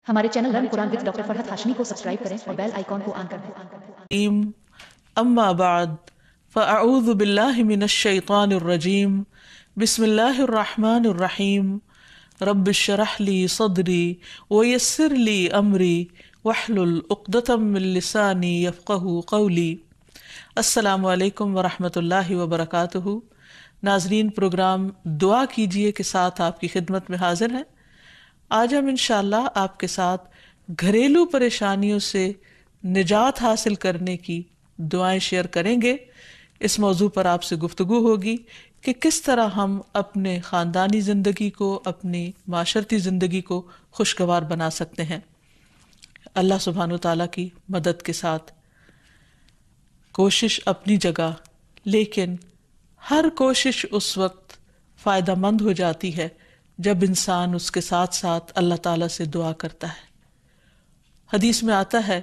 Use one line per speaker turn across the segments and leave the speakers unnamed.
ہمارے channel learn Quran with doctor Farhat Hashmi کو subscribe کریں اور بیل آئیکن کو آن کر دیں۔
اما بعد فاعوذ باللہ من الشیطان الرجیم بسم اللہ الرحمن الرحیم رب اشرح لی صدری ویسر لی امری واحلل عقدۃ من لسانی یفقہوا قولی۔ السلام علیکم ورحمۃ اللہ وبرکاتہ۔ ناظرین، پروگرام دعا کیجئے کے ساتھ آپ کی خدمت میں حاضر ہیں۔ آج ہم انشاءاللہ آپ کے ساتھ گھریلو پریشانیوں سے نجات حاصل کرنے کی دعائیں شیئر کریں گے۔ اس موضوع پر آپ سے گفتگو ہوگی کہ کس طرح ہم اپنے خاندانی زندگی کو، اپنی معاشرتی زندگی کو خوشگوار بنا سکتے ہیں اللہ سبحانہ وتعالیٰ کی مدد کے ساتھ۔ کوشش اپنی جگہ، لیکن ہر کوشش اس وقت فائدہ مند ہو جاتی ہے جب انسان اس کے ساتھ ساتھ اللہ تعالیٰ سے دعا کرتا ہے۔ حدیث میں آتا ہے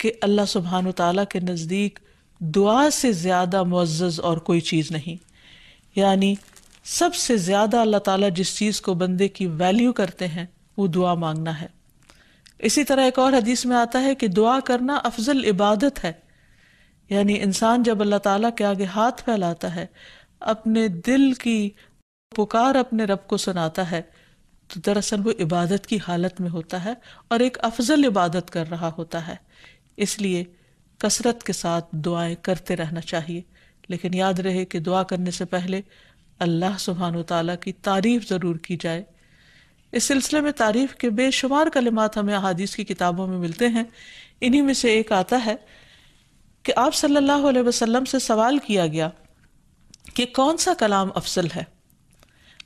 کہ اللہ سبحانہ وتعالیٰ کے نزدیک دعا سے زیادہ معزز اور کوئی چیز نہیں، یعنی سب سے زیادہ اللہ تعالیٰ جس چیز کو بندے کی ویلیو کرتے ہیں وہ دعا مانگنا ہے۔ اسی طرح ایک اور حدیث میں آتا ہے کہ دعا کرنا افضل عبادت ہے، یعنی انسان جب اللہ تعالیٰ کے آگے ہاتھ پھیلاتا ہے، اپنے دل کی پکار اپنے رب کو سناتا ہے، تو دراصل وہ عبادت کی حالت میں ہوتا ہے اور ایک افضل عبادت کر رہا ہوتا ہے۔ اس لیے کثرت کے ساتھ دعائیں کرتے رہنا چاہیے، لیکن یاد رہے کہ دعا کرنے سے پہلے اللہ سبحانہ وتعالیٰ کی تعریف ضرور کی جائے۔ اس سلسلے میں تعریف کے بے شمار کلمات ہمیں احادیث کی کتابوں میں ملتے ہیں۔ انہی میں سے ایک آتا ہے کہ آپ صلی اللہ علیہ وسلم سے سوال کیا گیا کہ کون سا کلام افضل ہے؟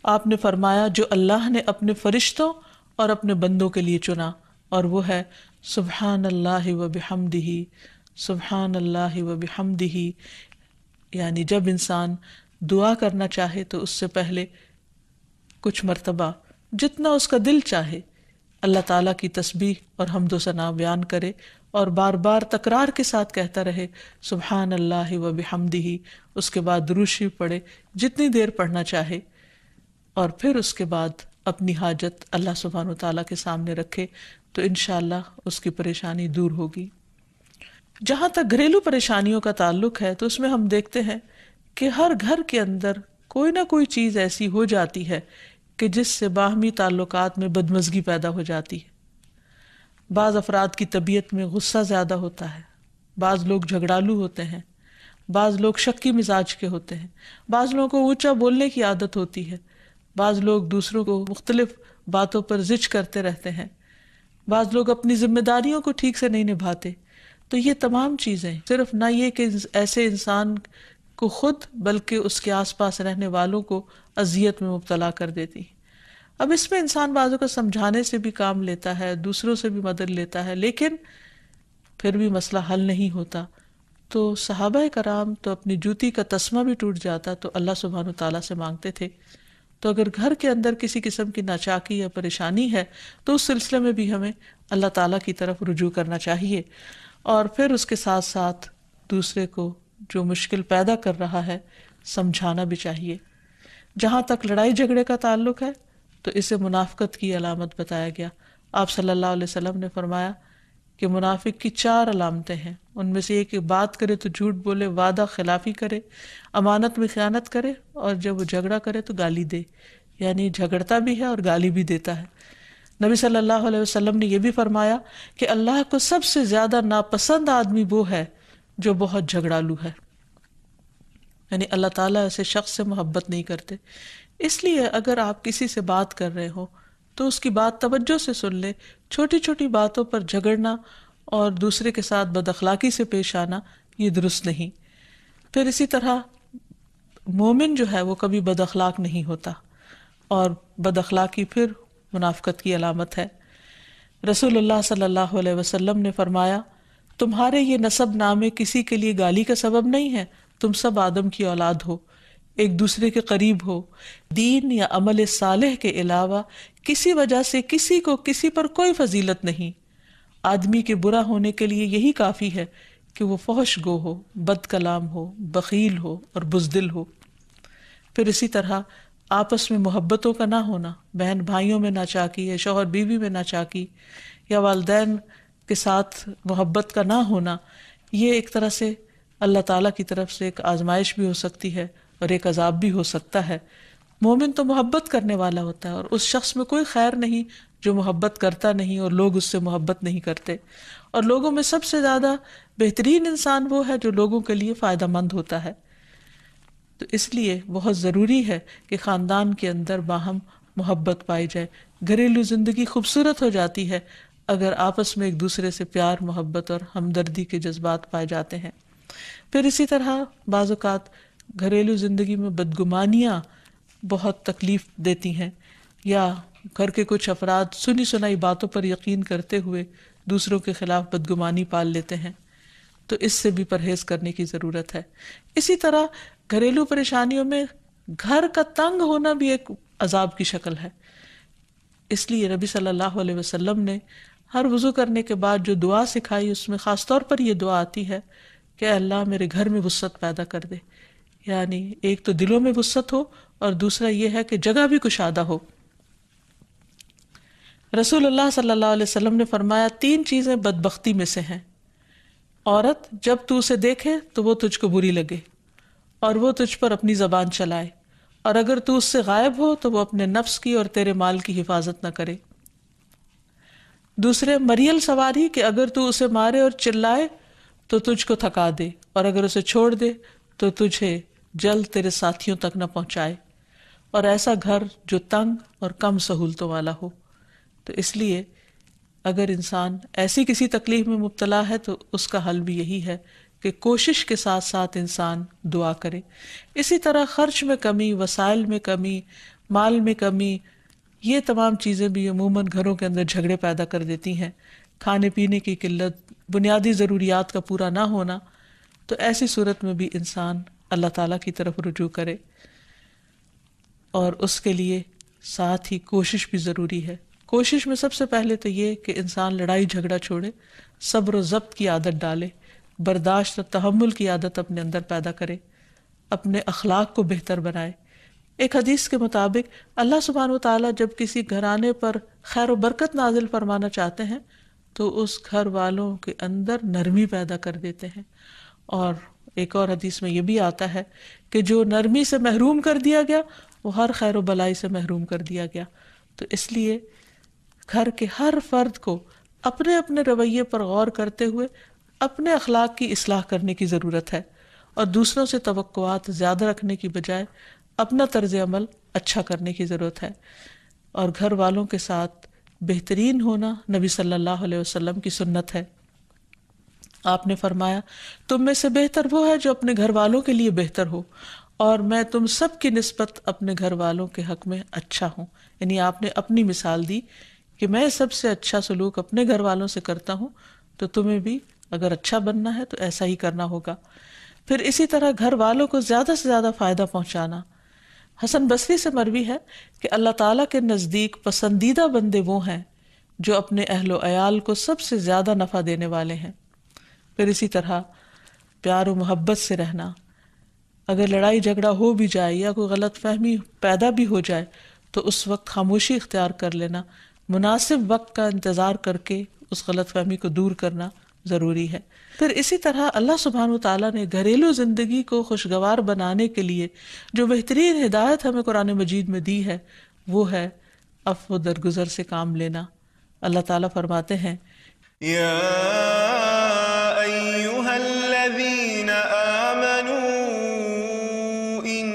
آپ نے فرمایا جو اللہ نے اپنے فرشتوں اور اپنے بندوں کے لیے چنا، اور وہ ہے سبحان اللہ و بحمدہ، سبحان اللہ و بحمدہ۔ یعنی جب انسان دعا کرنا چاہے تو اس سے پہلے کچھ مرتبہ جتنا اس کا دل چاہے اللہ تعالیٰ کی تسبیح اور حمد و ثنا بیان کرے، اور بار بار تکرار کے ساتھ کہتا رہے سبحان اللہ و بحمدہ۔ اس کے بعد درود شریف پڑھے جتنی دیر پڑھنا چاہے، اور پھر اس کے بعد اپنی حاجت اللہ سبحانہ وتعالیٰ کے سامنے رکھے تو انشاءاللہ اس کی پریشانی دور ہوگی۔ جہاں تک گھریلو پریشانیوں کا تعلق ہے تو اس میں ہم دیکھتے ہیں کہ ہر گھر کے اندر کوئی نہ کوئی چیز ایسی ہو جاتی ہے کہ جس سے باہمی تعلقات میں بدمزگی پیدا ہو جاتی ہے۔ بعض افراد کی طبیعت میں غصہ زیادہ ہوتا ہے، بعض لوگ جھگڑالو ہوتے ہیں، بعض لوگ شکی مزاج کے ہوتے ہیں، بعض لوگوں کو اونچا بولنے کی عادت ہوتی ہے، بعض لوگ دوسروں کو مختلف باتوں پر زج کرتے رہتے ہیں، بعض لوگ اپنی ذمہ داریوں کو ٹھیک سے نہیں نبھاتے۔ تو یہ تمام چیزیں صرف نہ یہ کہ ایسے انسان کو خود بلکہ اس کے آس پاس رہنے والوں کو اذیت میں مبتلا کر دیتی ہیں۔ اب اس میں انسان بعضوں کو سمجھانے سے بھی کام لیتا ہے، دوسروں سے بھی مدد لیتا ہے، لیکن پھر بھی مسئلہ حل نہیں ہوتا۔ تو صحابہ کرام تو اپنی جوتی کا تسمہ بھی ٹوٹ جاتا تو اللہ سبحانہ وتعالیٰ سے مانگتے تھے۔ تو اگر گھر کے اندر کسی قسم کی ناچاکی یا پریشانی ہے تو اس سلسلے میں بھی ہمیں اللہ تعالیٰ کی طرف رجوع کرنا چاہیے، اور پھر اس کے ساتھ ساتھ دوسرے کو جو مشکل پیدا کر رہا ہے سمجھانا بھی چاہیے۔ جہاں تک لڑائی جھگڑے کا تعلق ہے تو اسے منافقت کی علامت بتایا گیا۔ آپ صلی اللہ علیہ وسلم نے فرمایا کہ منافق کی 4 علامتیں ہیں، ان میں سے ایک بات کرے تو جھوٹ بولے، وعدہ خلافی کرے، امانت میں خیانت کرے، اور جب وہ جھگڑا کرے تو گالی دے، یعنی جھگڑتا بھی ہے اور گالی بھی دیتا ہے۔ نبی صلی اللہ علیہ وسلم نے یہ بھی فرمایا کہ اللہ کو سب سے زیادہ ناپسند آدمی وہ ہے جو بہت جھگڑالو ہے، یعنی اللہ تعالیٰ ایسے شخص سے محبت نہیں کرتے۔ اس لیے اگر آپ کسی سے بات کر رہے ہو تو اس کی بات توجہ سے سن لے۔ چھوٹی چھوٹی باتوں پر جھگڑنا اور دوسرے کے ساتھ بد اخلاقی سے پیش آنا یہ درست نہیں۔ پھر اسی طرح مومن جو ہے وہ کبھی بد اخلاق نہیں ہوتا، اور بد اخلاقی پھر منافقت کی علامت ہے۔ رسول اللہ صلی اللہ علیہ وسلم نے فرمایا تمہارے یہ نسب نامے کسی کے لیے گالی کا سبب نہیں ہے، تم سب آدم کی اولاد ہو، ایک دوسرے کے قریب ہو، دین یا عمل صالح کے علاوہ کسی وجہ سے کسی کو کسی پر کوئی فضیلت نہیں۔ آدمی کے برا ہونے کے لیے یہی کافی ہے کہ وہ فحش گو ہو، بد کلام ہو، بخیل ہو اور بزدل ہو۔ پھر اسی طرح آپس میں محبتوں کا نہ ہونا، بہن بھائیوں میں ناچاکی ہے، شوہر بیوی میں ناچاکی، یا والدین کے ساتھ محبت کا نہ ہونا، یہ ایک طرح سے اللہ تعالیٰ کی طرف سے ایک آزمائش بھی ہو سکتی ہے اور ایک عذاب بھی ہو سکتا ہے۔ مومن تو محبت کرنے والا ہوتا ہے، اور اس شخص میں کوئی خیر نہیں جو محبت کرتا نہیں اور لوگ اس سے محبت نہیں کرتے، اور لوگوں میں سب سے زیادہ بہترین انسان وہ ہے جو لوگوں کے لیے فائدہ مند ہوتا ہے۔ تو اس لیے بہت ضروری ہے کہ خاندان کے اندر باہم محبت پائی جائے۔ گھریلو زندگی خوبصورت ہو جاتی ہے اگر آپس میں ایک دوسرے سے پیار، محبت اور ہمدردی کے جذبات پائے جاتے ہیں۔ پھر اسی طرح بعض اوقات گھریلو زندگی میں بدگمانیاں بہت تکلیف دیتی ہیں، یا گھر کے کچھ افراد سنی سنائی باتوں پر یقین کرتے ہوئے دوسروں کے خلاف بدگمانی پال لیتے ہیں، تو اس سے بھی پرہیز کرنے کی ضرورت ہے۔ اسی طرح گھریلو پریشانیوں میں گھر کا تنگ ہونا بھی ایک عذاب کی شکل ہے۔ اس لیے نبی صلی اللہ علیہ وسلم نے ہر وضو کرنے کے بعد جو دعا سکھائی، اس میں خاص طور پر یہ دعا آتی ہے کہ اللہ میرے گھر میں وسعت پیدا کر دے، یعنی ایک تو دلوں میں وسعت ہو، اور دوسرا یہ ہے کہ جگہ بھی کشادہ ہو۔ رسول اللہ صلی اللہ علیہ وسلم نے فرمایا 3 چیزیں بدبختی میں سے ہیں۔ عورت جب تو اسے دیکھے تو وہ تجھ کو بری لگے، اور وہ تجھ پر اپنی زبان چلائے، اور اگر تو اس سے غائب ہو تو وہ اپنے نفس کی اور تیرے مال کی حفاظت نہ کرے۔ دوسرے، مریل سواری کہ اگر تو اسے مارے اور چلائے تو تجھ کو تھکا دے، اور اگر اسے چھوڑ دے تو تجھے جلد تیرے ساتھیوں تک نہ پہنچائے، اور ایسا گھر جو تنگ اور کم سہولتوں والا ہو۔ تو اس لیے اگر انسان ایسی کسی تکلیف میں مبتلا ہے تو اس کا حل بھی یہی ہے کہ کوشش کے ساتھ ساتھ انسان دعا کرے۔ اسی طرح خرچ میں کمی، وسائل میں کمی، مال میں کمی، یہ تمام چیزیں بھی عموماً گھروں کے اندر جھگڑے پیدا کر دیتی ہیں۔ کھانے پینے کی قلت، بنیادی ضروریات کا پورا نہ ہونا، تو ایسی صورت میں بھی انسان اللہ تعالیٰ کی طرف رجوع کرے، اور اس کے لیے ساتھ ہی کوشش بھی ضروری ہے۔ کوشش میں سب سے پہلے تو یہ کہ انسان لڑائی جھگڑا چھوڑے، صبر و ضبط کی عادت ڈالے، برداشت اور تحمل کی عادت اپنے اندر پیدا کرے، اپنے اخلاق کو بہتر بنائے۔ ایک حدیث کے مطابق اللہ سبحانہ و تعالیٰ جب کسی گھرانے پر خیر و برکت نازل فرمانا چاہتے ہیں تو اس گھر والوں کے اندر نرمی پیدا کر دیتے ہیں۔ اور ایک اور حدیث میں یہ بھی آتا ہے کہ جو نرمی سے محروم کر دیا گیا وہ ہر خیر و بلائی سے محروم کر دیا گیا۔ تو اس لیے گھر کے ہر فرد کو اپنے اپنے رویے پر غور کرتے ہوئے اپنے اخلاق کی اصلاح کرنے کی ضرورت ہے، اور دوسروں سے توقعات زیادہ رکھنے کی بجائے اپنا طرز عمل اچھا کرنے کی ضرورت ہے۔ اور گھر والوں کے ساتھ بہترین ہونا نبی صلی اللہ علیہ وسلم کی سنت ہے۔ آپ نے فرمایا تم میں سے بہتر وہ ہے جو اپنے گھر والوں کے لیے بہتر ہو، اور میں تم سب کی نسبت اپنے گھر والوں کے حق میں اچھا ہوں۔ یعنی آپ نے اپنی مثال دی کہ میں سب سے اچھا سلوک اپنے گھر والوں سے کرتا ہوں، تو تمہیں بھی اگر اچھا بننا ہے تو ایسا ہی کرنا ہوگا۔ پھر اسی طرح گھر والوں کو زیادہ سے زیادہ فائدہ پہنچانا۔ حسن بصری سے مروی ہے کہ اللہ تعالیٰ کے نزدیک پسندیدہ بندے وہ ہیں جو اپنے اہل و عیال کو سب سے زیادہ نفع دینے والے ہیں۔ پھر اسی طرح پیار و محبت سے رہنا۔ اگر لڑائی جھگڑا ہو بھی جائے یا کوئی غلط فہمی پیدا بھی ہو جائے تو اس وقت خاموشی اختیار کر لینا، مناسب وقت کا انتظار کر کے اس غلط فہمی کو دور کرنا ضروری ہے۔ پھر اسی طرح اللہ سبحانہ وتعالیٰ نے گھریلو زندگی کو خوشگوار بنانے کے لیے جو بہترین ہدایت ہمیں قرآن مجید میں دی ہے وہ ہے عفو و درگزر سے کام لینا۔ اللہ تعالیٰ فرماتے ہیں
یا ایہا الذین آمنوا ان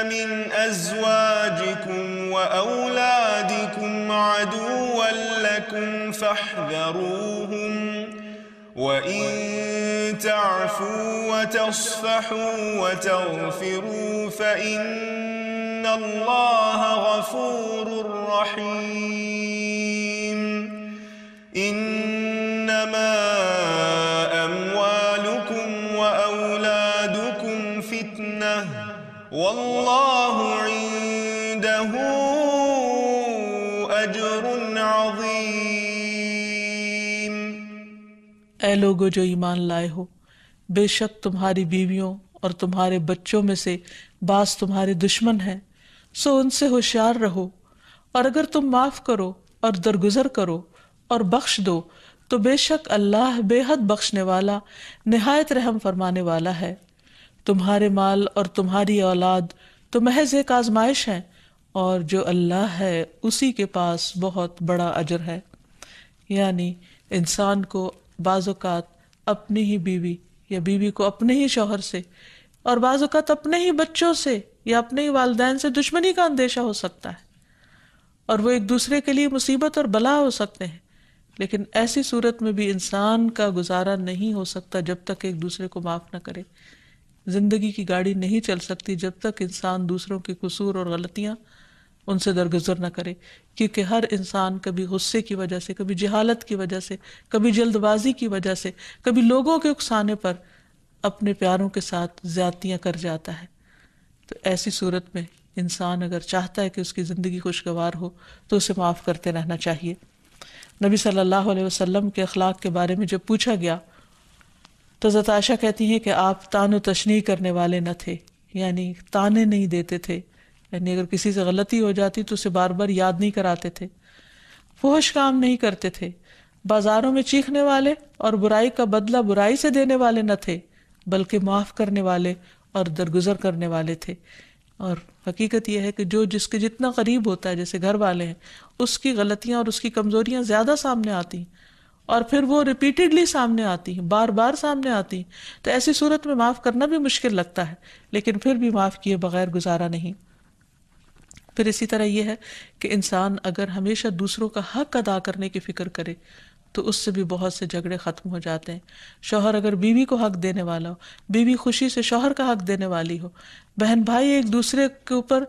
من ازواجکم و اولادکم عدوا لکم فاحذروہم وَإِن تَعْفُوا وَتَصْفَحُوا وَتَغْفِرُوا فَإِنَّ اللَّهَ غَفُورٌ رَّحِيمٌ إِنَّمَا أَمْوَالُكُمْ وَأَوْلَادُكُمْ فِتْنَةٌ وَاللَّهُ عِندَهُ أَجْرٌ عَظِيمٌ۔
اے لوگو جو ایمان لائے ہو، بے شک تمہاری بیویوں اور تمہارے بچوں میں سے بعض تمہارے دشمن ہیں، سو ان سے ہوشیار رہو، اور اگر تم معاف کرو اور درگزر کرو اور بخش دو تو بے شک اللہ بے حد بخشنے والا نہایت رحم فرمانے والا ہے۔ تمہارے مال اور تمہاری اولاد تو محض ایک آزمائش ہے، اور جو اللہ ہے اسی کے پاس بہت بڑا اجر ہے۔ یعنی انسان کو بعض اوقات اپنی ہی بیوی یا بیوی کو اپنے ہی شوہر سے اور بعض اوقات اپنے ہی بچوں سے یا اپنے ہی والدین سے دشمنی کا اندیشہ ہو سکتا ہے، اور وہ ایک دوسرے کے لیے مصیبت اور بلا ہو سکتے ہیں، لیکن ایسی صورت میں بھی انسان کا گزارا نہیں ہو سکتا جب تک ایک دوسرے کو معاف نہ کرے۔ زندگی کی گاڑی نہیں چل سکتی جب تک انسان دوسروں کے قصور اور غلطیاں ان سے درگزر نہ کرے، کیونکہ ہر انسان کبھی غصے کی وجہ سے، کبھی جہالت کی وجہ سے، کبھی جلد بازی کی وجہ سے، کبھی لوگوں کے اکسانے پر اپنے پیاروں کے ساتھ زیادتیاں کر جاتا ہے۔ تو ایسی صورت میں انسان اگر چاہتا ہے کہ اس کی زندگی خوشگوار ہو تو اسے معاف کرتے رہنا چاہیے۔ نبی صلی اللہ علیہ وسلم کے اخلاق کے بارے میں جب پوچھا گیا تو حضرت عائشہ کہتی ہیں کہ آپ طعن و تشنیع کرنے والے نہ تھے، یعنی طعنے نہیں دیتے تھے، یعنی اگر کسی سے غلطی ہو جاتی تو اسے بار بار یاد نہیں کراتے تھے، فحش کام نہیں کرتے تھے، بازاروں میں چیخنے والے اور برائی کا بدلہ برائی سے دینے والے نہ تھے، بلکہ معاف کرنے والے اور درگزر کرنے والے تھے۔ اور حقیقت یہ ہے کہ جو جس کے جتنا قریب ہوتا ہے، جیسے گھر والے ہیں، اس کی غلطیاں اور اس کی کمزوریاں زیادہ سامنے آتی ہیں، اور پھر وہ ریپیٹڈلی سامنے آتی ہیں، بار بار سامنے آتی ہیں، تو ایسی صورت میں معاف کرنا بھی مشکل لگتا ہے، لیکن پھر بھی معاف کیے بغیر گزارا نہیں۔ پھر اسی طرح یہ ہے کہ انسان اگر ہمیشہ دوسروں کا حق ادا کرنے کی فکر کرے تو اس سے بھی بہت سے جھگڑے ختم ہو جاتے ہیں۔ شوہر اگر بیوی کو حق دینے والا ہو، بیوی خوشی سے شوہر کا حق دینے والی ہو، بہن بھائی ایک دوسرے کے اوپر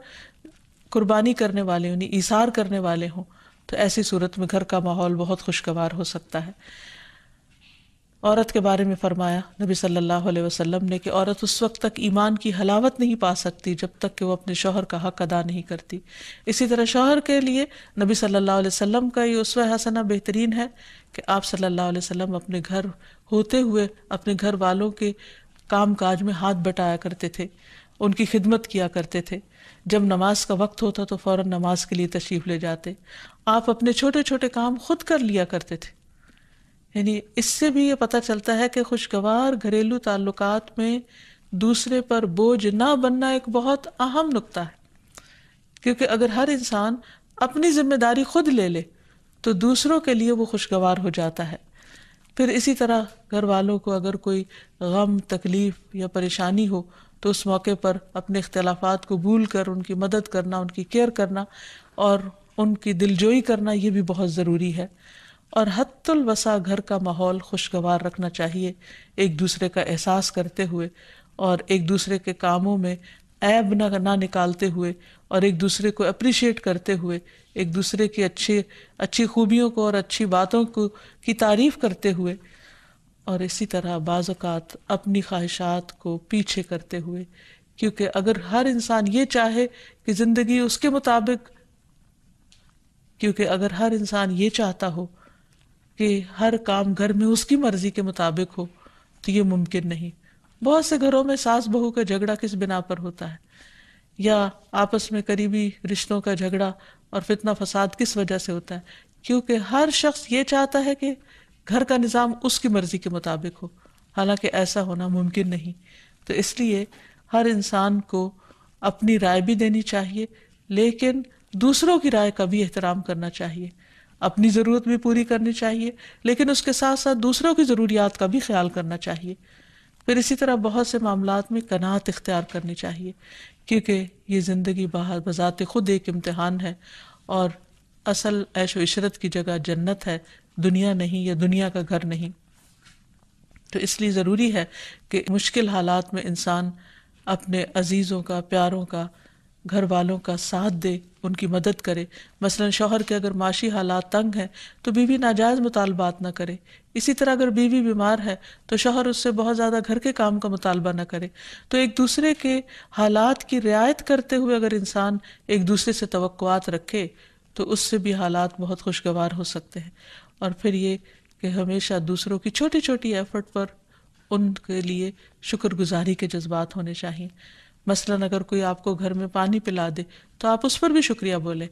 قربانی کرنے والے ہوں، ایثار کرنے والے ہوں، تو ایسی صورت میں گھر کا ماحول بہت خوشگوار ہو سکتا ہے۔ عورت کے بارے میں فرمایا نبی صلی اللہ علیہ وسلم نے کہ عورت اس وقت تک ایمان کی حلاوت نہیں پا سکتی جب تک کہ وہ اپنے شوہر کا حق ادا نہیں کرتی۔ اسی طرح شوہر کے لیے نبی صلی اللہ علیہ وسلم کا یہ اسوہ حسنہ بہترین ہے کہ آپ صلی اللہ علیہ وسلم اپنے گھر ہوتے ہوئے اپنے گھر والوں کے کام کاج میں ہاتھ بٹایا کرتے تھے، ان کی خدمت کیا کرتے تھے۔ جب نماز کا وقت ہوتا تو فوراً نماز کے لیے تشریف لے جاتے۔ آپ اپنے چھوٹے چھوٹے کام خود کر لیا کرتے تھے۔ یعنی اس سے بھی یہ پتہ چلتا ہے کہ خوشگوار گھریلو تعلقات میں دوسرے پر بوجھ نہ بننا ایک بہت اہم نقطہ ہے، کیونکہ اگر ہر انسان اپنی ذمہ داری خود لے لے تو دوسروں کے لیے وہ خوشگوار ہو جاتا ہے۔ پھر اسی طرح گھر والوں کو اگر کوئی غم، تکلیف یا پریشانی ہو تو اس موقع پر اپنے اختلافات کو بھول کر ان کی مدد کرنا، ان کی کیئر کرنا اور ان کی دلجوئی کرنا، یہ بھی بہت ضروری ہے۔ اور حد الوسع گھر کا ماحول خوشگوار رکھنا چاہیے، ایک دوسرے کا احساس کرتے ہوئے اور ایک دوسرے کے کاموں میں عیب نہ نکالتے ہوئے اور ایک دوسرے کو اپریشیٹ کرتے ہوئے، ایک دوسرے کی اچھی خوبیوں کو اور اچھی باتوں کی تعریف کرتے ہوئے، اور اسی طرح بعض اوقات اپنی خواہشات کو پیچھے کرتے ہوئے، کیونکہ اگر ہر انسان یہ چاہے کہ زندگی اس کے مطابق، کیونکہ اگر ہر انسان یہ چاہتا ہو کہ ہر کام گھر میں اس کی مرضی کے مطابق ہو تو یہ ممکن نہیں۔ بہت سے گھروں میں ساس بہو کا جھگڑا کس بنا پر ہوتا ہے، یا آپس میں قریبی رشتوں کا جھگڑا اور فتنہ فساد کس وجہ سے ہوتا ہے؟ کیونکہ ہر شخص یہ چاہتا ہے کہ گھر کا نظام اس کی مرضی کے مطابق ہو، حالانکہ ایسا ہونا ممکن نہیں۔ تو اس لیے ہر انسان کو اپنی رائے بھی دینی چاہیے، لیکن دوسروں کی رائے کا بھی احترام کرنا چاہیے، اپنی ضرورت بھی پوری کرنی چاہیے، لیکن اس کے ساتھ ساتھ دوسروں کی ضروریات کا بھی خیال کرنا چاہیے۔ پھر اسی طرح بہت سے معاملات میں قناعت اختیار کرنی چاہیے، کیونکہ یہ زندگی بذات خود ایک امتحان ہے، اور اصل عیش و عشرت کی جگہ جنت ہے، دنیا نہیں، یا دنیا کا گھر نہیں۔ تو اس لیے ضروری ہے کہ مشکل حالات میں انسان اپنے عزیزوں کا، پیاروں کا، گھر والوں کا ساتھ دے، ان کی مدد کرے۔ مثلا شوہر کے اگر معاشی حالات تنگ ہیں تو بیوی ناجائز مطالبات نہ کرے، اسی طرح اگر بیوی بیمار ہے تو شوہر اس سے بہت زیادہ گھر کے کام کا مطالبہ نہ کرے۔ تو ایک دوسرے کے حالات کی رعایت کرتے ہوئے اگر انسان ایک دوسرے سے توقعات رکھے تو اس سے بھی حالات بہت خوشگوار ہو سکتے ہیں۔ اور پھر یہ کہ ہمیشہ دوسروں کی چھوٹی چھوٹی ایفرٹ پر ان کے لیے شکر گزاری کے جذبات ہونے چاہیے۔ مثلاً اگر کوئی آپ کو گھر میں پانی پلا دے تو آپ اس پر بھی شکریہ بولیں۔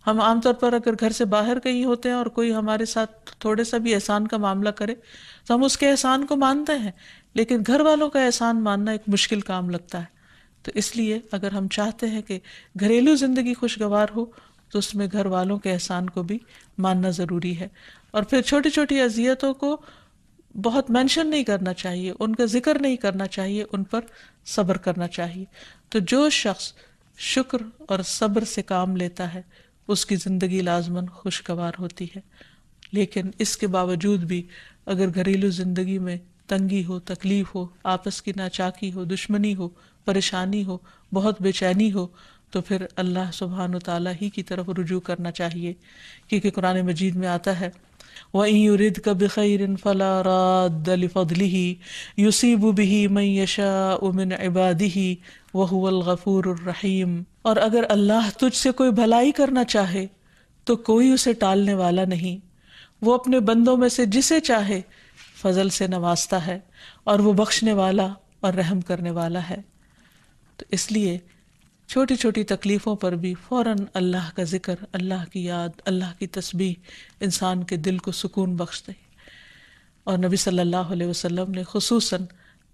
ہم عام طور پر اگر گھر سے باہر کہیں ہوتے ہیں اور کوئی ہمارے ساتھ تھوڑے سا بھی احسان کا معاملہ کرے تو ہم اس کے احسان کو مانتے ہیں، لیکن گھر والوں کا احسان ماننا ایک مشکل کام لگتا ہے. تو اس لیے اگر ہم چاہتے ہیں کہ گھریلو زندگی خوشگوار ہو تو اس میں گھر والوں کے احسان کو بھی ماننا ضروری ہے. اور پھر چھوٹی چھوٹی اذیتوں کو بہت مینشن نہیں کرنا چاہیے، ان کا ذکر نہیں کرنا چاہیے، ان پر صبر کرنا چاہیے. تو جو شخص شکر اور صبر سے کام لیتا ہے اس کی زندگی لازماً خوشگوار ہوتی ہے. لیکن اس کے باوجود بھی اگر گھریلو زندگی میں تنگی ہو، تکلیف ہو، آپس کی ناچاکی ہو، دشمنی ہو، پریشانی ہو، بہت بے چینی ہو، تو پھر اللہ سبحانہ و تعالیٰ ہی کی طرف رجوع کرنا چاہیے. کیونکہ قرآن مجید میں آتا ہے وَإِن يُرِدْكَ بِخَيْرٍ فَلَا رَادَّ لِفَضْلِهِ يُصِيبُ بِهِ مَن يَشَاءُ مِنْ عِبَادِهِ وَهُوَ الْغَفُورُ الرَّحِيمُ. اور اگر اللہ تجھ سے کوئی بھلائی کرنا چاہے تو کوئی اسے ٹالنے والا نہیں، وہ اپنے بندوں میں سے جسے چاہے فضل سے نوازتا ہے اور وہ بخشنے والا اور رحم کرنے والا ہے. تو اس لیے چھوٹی چھوٹی تکلیفوں پر بھی فوراً اللہ کا ذکر، اللہ کی یاد، اللہ کی تسبیح انسان کے دل کو سکون بخش دے. اور نبی صلی اللہ علیہ وسلم نے خصوصاً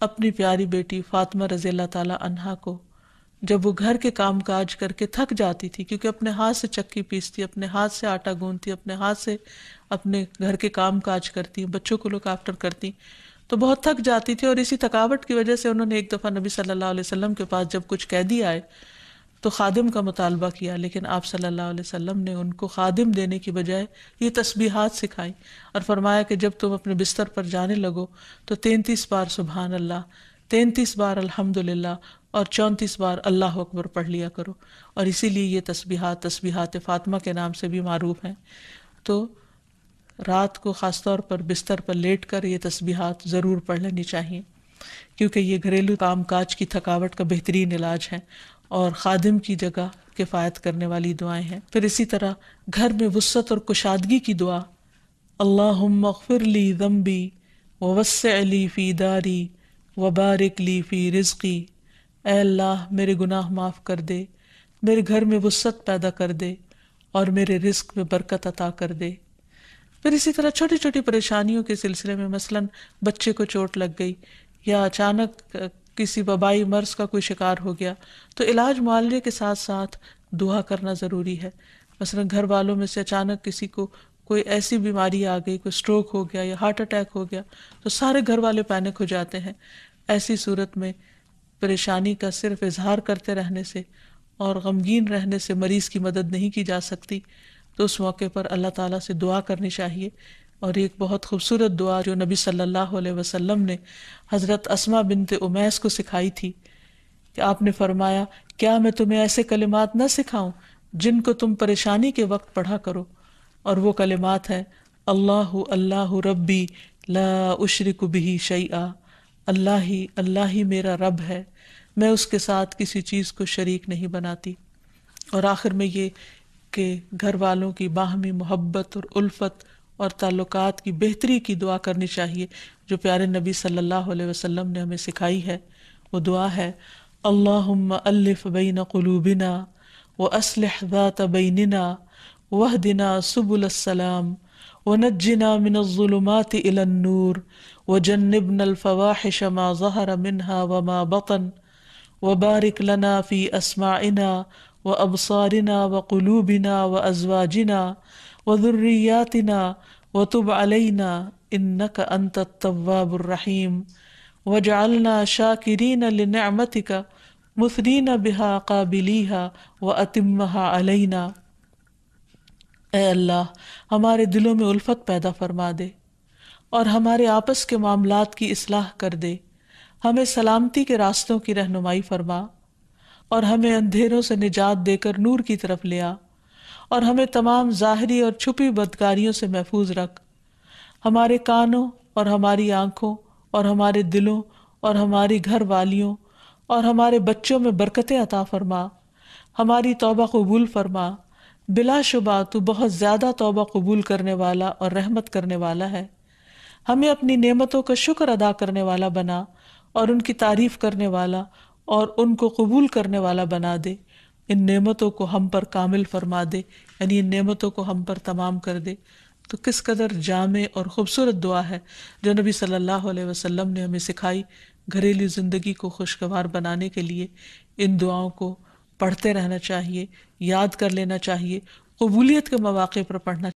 اپنی پیاری بیٹی فاطمہ رضی اللہ تعالی عنہا کو جب وہ گھر کے کام کاج کر کے تھک جاتی تھی، کیونکہ اپنے ہاتھ سے چکی پیستی، اپنے ہاتھ سے آٹا گوندتی، اپنے ہاتھ سے اپنے گھر کے کام کاج کرتی، بچوں کو لک آفٹر کرتی، تو بہت تھک جاتی تھی. اور اسی تھکاوٹ کی وجہ سے انہوں نے ایک دفعہ نبی صلی اللہ علیہ وسلم کے پاس جب کچھ قیدی آئے تو خادم کا مطالبہ کیا، لیکن آپ صلی اللہ علیہ وسلم نے ان کو خادم دینے کی بجائے یہ تسبیحات سکھائی اور فرمایا کہ جب تم اپنے بستر پر جانے لگو تو 33 بار سبحان اللہ، 33 بار الحمدللہ اور 34 بار اللہ اکبر پڑھ لیا کرو. اور اسی لیے یہ تسبیحات فاطمہ کے نام سے بھی معروف ہیں. تو رات کو خاص طور پر بستر پر لیٹ کر یہ تسبیحات ضرور پڑھ لینی چاہیے، کیونکہ یہ گھریلو کام کاج کی تھکاوٹ کا بہترین علاج ہے اور خادم کی جگہ کفایت کرنے والی دعائیں ہیں. پھر اسی طرح گھر میں وسعت اور کشادگی کی دعا، اللہم اغفر لی ذنبی ووسع لی فی داری وبارک لی فی رزقی. اے اللہ میرے گناہ معاف کر دے، میرے گھر میں وسعت پیدا کر دے اور میرے رزق میں برکت عطا کر دے. پھر اسی طرح چھوٹی چھوٹی پریشانیوں کے سلسلے میں مثلاً بچے کو چوٹ لگ گئی یا اچانک کسی وبائی مرض کا کوئی شکار ہو گیا تو علاج معالجے کے ساتھ ساتھ دعا کرنا ضروری ہے. مثلاً گھر والوں میں سے اچانک کسی کو کوئی ایسی بیماری آ گئی، کوئی سٹروک ہو گیا یا ہارٹ اٹیک ہو گیا تو سارے گھر والے پینک ہو جاتے ہیں. ایسی صورت میں پریشانی کا صرف اظہار کرتے رہنے سے اور غمگین رہنے سے مریض کی مدد نہیں کی جا سکتی. تو اس موقع پر اللہ تعالیٰ سے دعا کرنی چاہیے. اور ایک بہت خوبصورت دعا جو نبی صلی اللہ علیہ وسلم نے حضرت اسماء بنت امیس کو سکھائی تھی کہ آپ نے فرمایا کیا میں تمہیں ایسے کلمات نہ سکھاؤں جن کو تم پریشانی کے وقت پڑھا کرو. اور وہ کلمات ہیں اللہ ربی لا اشرک بہ شیئا، اللہ ہی میرا رب ہے، میں اس کے ساتھ کسی چیز کو شریک نہیں بناتی. اور آخر میں یہ کہ گھر والوں کی باہمی محبت اور الفت اور تعلقات کی بہتری کی دعا کرنی چاہیے جو پیارے نبی صلی اللہ علیہ وسلم نے ہمیں سکھائی ہے. وہ دعا ہے اللہم الف بین قلوبنا واصلح ذات بیننا واہدنا سبل السلام ونجنا من الظلمات الى النور وجنبنا الفواحش ما ظہر منها وما بطن وبارک لنا فی اسماعنا وابصارنا وقلوبنا وازواجنا وذریاتنا وتب علینا انک انت التواب الرحیم وجعلنا شاکرین لنعمتک مثنین بها قابلیہا واتمہا علینا. اے اللہ ہمارے دلوں میں الفت پیدا فرما دے اور ہمارے آپس کے معاملات کی اصلاح کر دے، ہمیں سلامتی کے راستوں کی رہنمائی فرما اور ہمیں اندھیروں سے نجات دے کر نور کی طرف لے آ، اور ہمیں تمام ظاہری اور چھپی بدکاریوں سے محفوظ رکھ. ہمارے کانوں اور ہماری آنکھوں اور ہمارے دلوں اور ہماری گھر والیوں اور ہمارے بچوں میں برکتیں عطا فرما، ہماری توبہ قبول فرما. بلا شبہ تو بہت زیادہ توبہ قبول کرنے والا اور رحمت کرنے والا ہے. ہمیں اپنی نعمتوں کا شکر ادا کرنے والا بنا اور ان کی تعریف کرنے والا اور ان کو قبول کرنے والا بنا دے، ان نعمتوں کو ہم پر کامل فرما دے، یعنی ان نعمتوں کو ہم پر تمام کر دے. تو کس قدر جامع اور خوبصورت دعا ہے جو نبی صلی اللہ علیہ وسلم نے ہمیں سکھائی. گھریلو زندگی کو خوشگوار بنانے کے لیے ان دعاؤں کو پڑھتے رہنا چاہیے، یاد کر لینا چاہیے، قبولیت کے مواقع پر پڑھنا